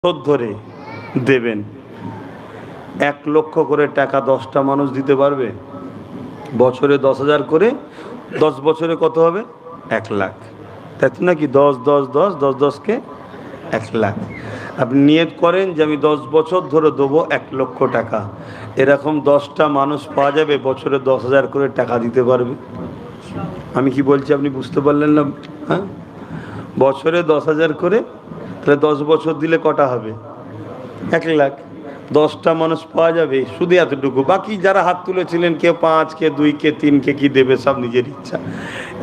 বছর ধরে দেবেন 1,00,000 করে টাকা 10টা মানুষ দিতে পারবে। বছরে 10,000 করে, 10 বছরে কত হবে? 1 লাখ। তাই তো নাকি? 10 10 10 10 10 কে 1 লাখ। আপনি নিয়ত করেন যে আমি 10 বছর ধরে দেবো 1,00,000 টাকা। এরকম 10টা মানুষ পাওয়া যাবে বছরে 10,000 করে টাকা দিতে পারবে। আমি কি বলছি আপনি বুঝতে পারলেন না? হ্যাঁ, বছরে 10,000 করে, তাহলে 10 বছর দিলে কটা হবে? 1 লাখ। 10টা মানুষ পাওয়া যাবে শুধু এতটুকু। বাকি যারা হাত তুলেছিলেন, কে 5, কে 2, কে 3, কে কি দেবে সব নিজের ইচ্ছা।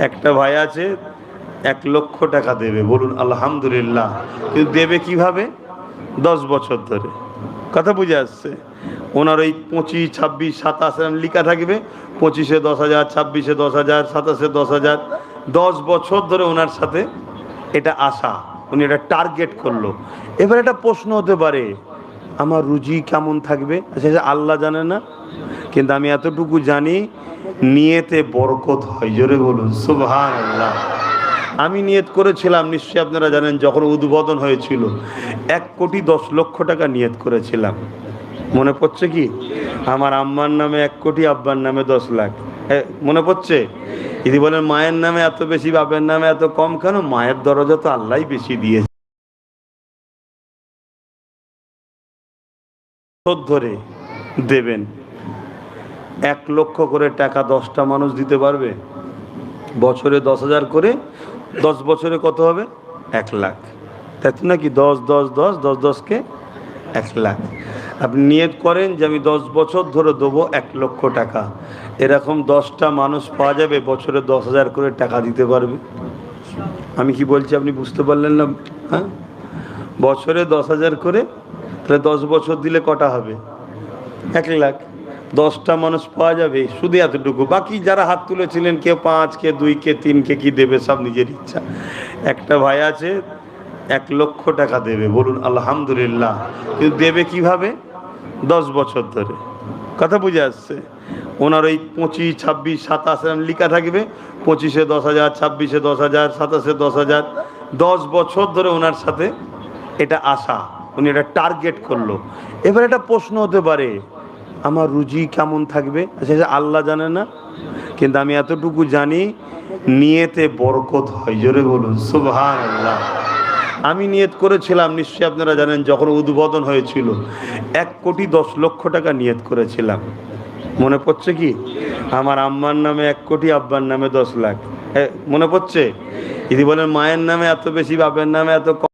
একটা ভাই আছে 1,00,000 টাকা দেবে, বলুন আলহামদুলিল্লাহ। কিন্তু দেবে কিভাবে? 10 বছর ধরে। কথা বুঝে আসছে? ওনার ওই 25, 26, 27 লেখা থাকবে। 25-এ 10,000, 26-এ 10,000, 27-এ 10,000। 10 বছর ধরে ওনার সাথে এটা আশা, উনি এটা টার্গেট করলো। এবার একটা প্রশ্ন হতে পারে, আমার রুজি কেমন থাকবে? আচ্ছা, আল্লাহ জানে না, কিন্তু আমি এতটুকু জানি নিয়তে বরকত হয়। জোরে বলুন সুবহানাল্লাহ। আমি নিয়ত করেছিলাম, নিশ্চয়ই আপনারা জানেন, যখন উদ্বোধন হয়েছিল 1,10,00,000 টাকা নিয়ত করেছিলাম। মনে পড়ছে কি? আমার আম্মার নামে 1 কোটি, আব্বার নামে 10 লাখ। মনে পড়ছে? যদি বলেন মায়ের নামে এত বেশি, বাবার নামে এত কম কেন? মায়ের দরজা তো আল্লাহই বেশি দিয়েছে। ধরে দেবেন 1,00,000 করে টাকা 10টা মানুষ দিতে পারবে। বছরে 10,000 করে, 10 বছরে কত হবে? 1 লাখ। তাই তো নাকি? 10 10 10 10 10 কে 1 লাখ। আপনি নিয়ত করেন যে আমি 10 বছর ধরে দেবো 1,00,000 টাকা। এরকম 10টা মানুষ পাওয়া যাবে বছরে 10,000 করে টাকা দিতে পারবে। আমি কি বলছি আপনি বুঝতে পারলেন না? হ্যাঁ, বছরে 10,000 করে, তাহলে 10 বছর দিলে কটা হবে? 1 লাখ। 10টা মানুষ পাওয়া যাবে শুধু এতটুকু। বাকি যারা হাত তুলেছিলেন, কে 5, কে 2, কে 3, কে কি দেবে সব নিজের ইচ্ছা। একটা ভাই আছে 1,00,000 টাকা দেবে, বলুন আলহামদুলিল্লাহ। কিন্তু দেবে কিভাবে? 10 বছর ধরে। কথা বুঝে আসছে? ওনার ওই 25, 26, 27 লেখা থাকবে। 25-এ 10,000, 26-এ 10,000, 27-এ 10,000। 10 বছর ধরে ওনার সাথে এটা আশা, উনি এটা টার্গেট করলো। এবার একটা প্রশ্ন হতে পারে, আমার রুজি কেমন থাকবে? আচ্ছা, আল্লাহ জানে না, কিন্তু আমি এতটুকু জানি নিয়তে বরকত হয়। জোরে বলুন সুবহানাল্লাহ। আমি নিয়ত করেছিলাম, নিশ্চয়ই আপনারা জানেন, যখন উদ্বোধন হয়েছিল 1,10,00,000 টাকা নিয়ত করেছিলাম। মনে পড়ছে কি? আমার আম্মার নামে 1 কোটি, আব্বার নামে 10 লাখ। মনে পড়ছে? যদি বলেন মায়ের নামে এত বেশি, বাবার নামে এত কম